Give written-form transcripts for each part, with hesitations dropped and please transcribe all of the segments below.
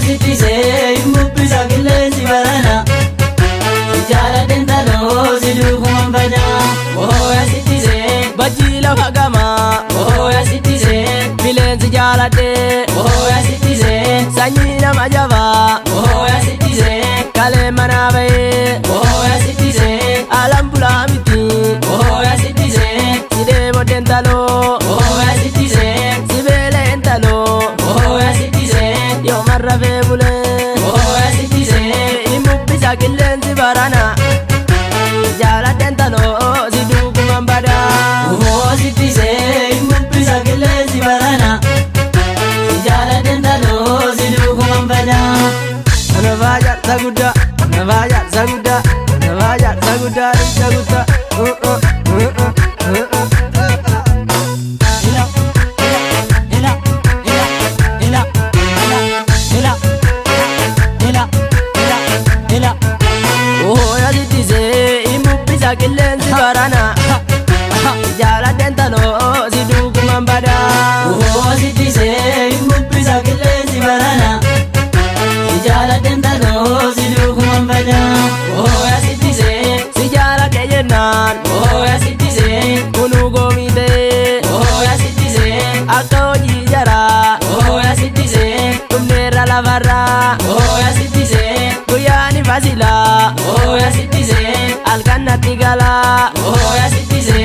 Sitise mubbisa qilleensi barana jaaladhen taloo siduu kuman bada. Sitise bajjii lafa gamaa sitise bileensi jaaladhe sitise sanyii nama jabaa sitise kalee manaa bahee sitise alam bulaa miti sitise sidee boodeen taloo sitise sibeeleen taloo sitise yoomarra fee bulee sitise mubbisa qilleensi barana jaaladhen taloo siduu kuman bada. Sitise mubbisa qilleensi barana jaaladhen taloo siduu kuman bada. Nafaa jaarsa guddaa nafaa jaarsa guddaa nafaa jaarsa guddaa dhiicha guddaa. Qilleensi barana jaaladhen taloo siduu kuman bada. Sitise mubbisa qilleensi barana jaaladhen taloo siduu kuman bada. Sitise Si jaaladhe jennaan sitise kunuu goomitee sitise akka hojii jaraa sitise dhumneerra lafarraa sitise guyyaani fasilaa sitise halkan natti galaa sitise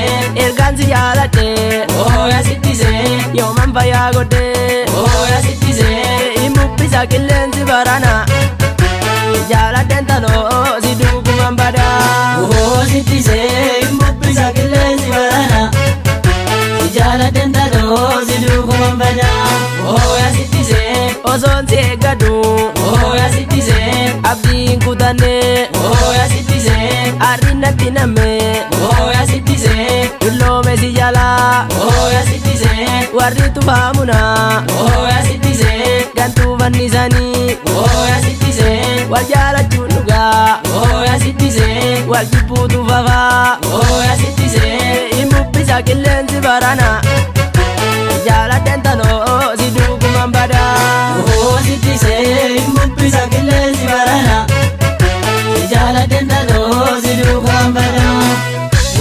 ergaan si jaaladhe sitise yooman fayyaa godhee sitise mubbisa qilleensi barana jaaladhen taloo siduu kuman bada. sitise mubbisa qilleensi barana jaaladhen taloo siduu kuman bada. Sitise osoon si eeggadu sitise abdiin kutannee sitise arrin natti namme sitise dulloome si jalaa sitise warri tufaamuna sitise gantuu fannisanii sitise wal jaalachuun dhugaa sitise wal jibbuutu fafaa sitise mubbisa qilleensi barana jaaladhen taloo siduu kuman bada. Sitise mubbisa qilleensi barana jaaladhen taloo siduu kuman bada.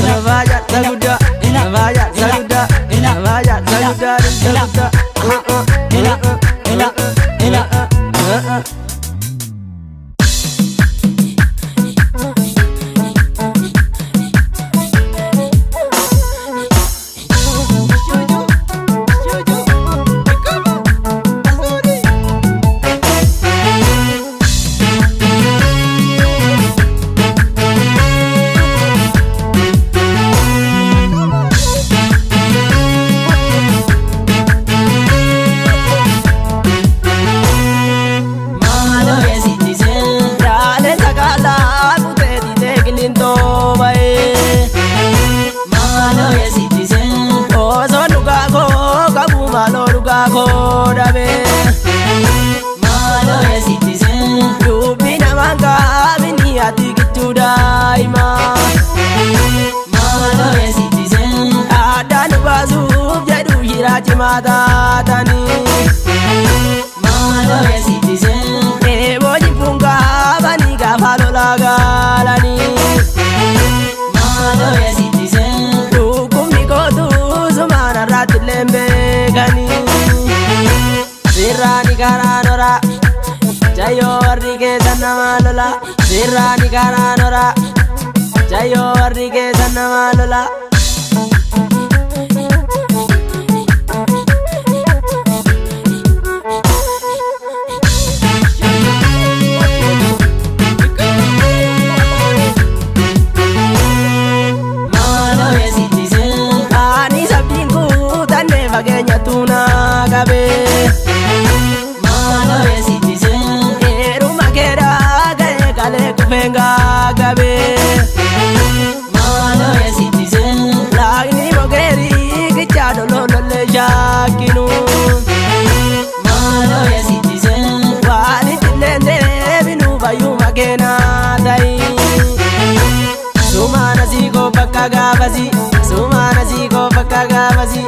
Nafaa jaarsa guddaa nafaa jaarsa guddaa nafaa jaarsa guddaa dhiicha guddaa. Dubbi namaan qaabini ati gidduu daa'imaa addaan baasuuf jedhu jira cimaa taatanii eeboo jibbuun qaabanii gaafa lolaa gaalanii dhukkubni kootuu sumaan irratti illee beekanii sirraani karaa noraa. Jayo warri keessan nama lola sirraani karaa nora. Jayo warri keessan nama lola. Ani sabdiin kutanne fageenya tuunaa qabee. Venga gabe Malo citizen lagni mogeri kichado lolo le jakinu Malo citizen wali tilende binu bayu magena dai sumana ziko bakka gabasi sumana ziko bakka gabasi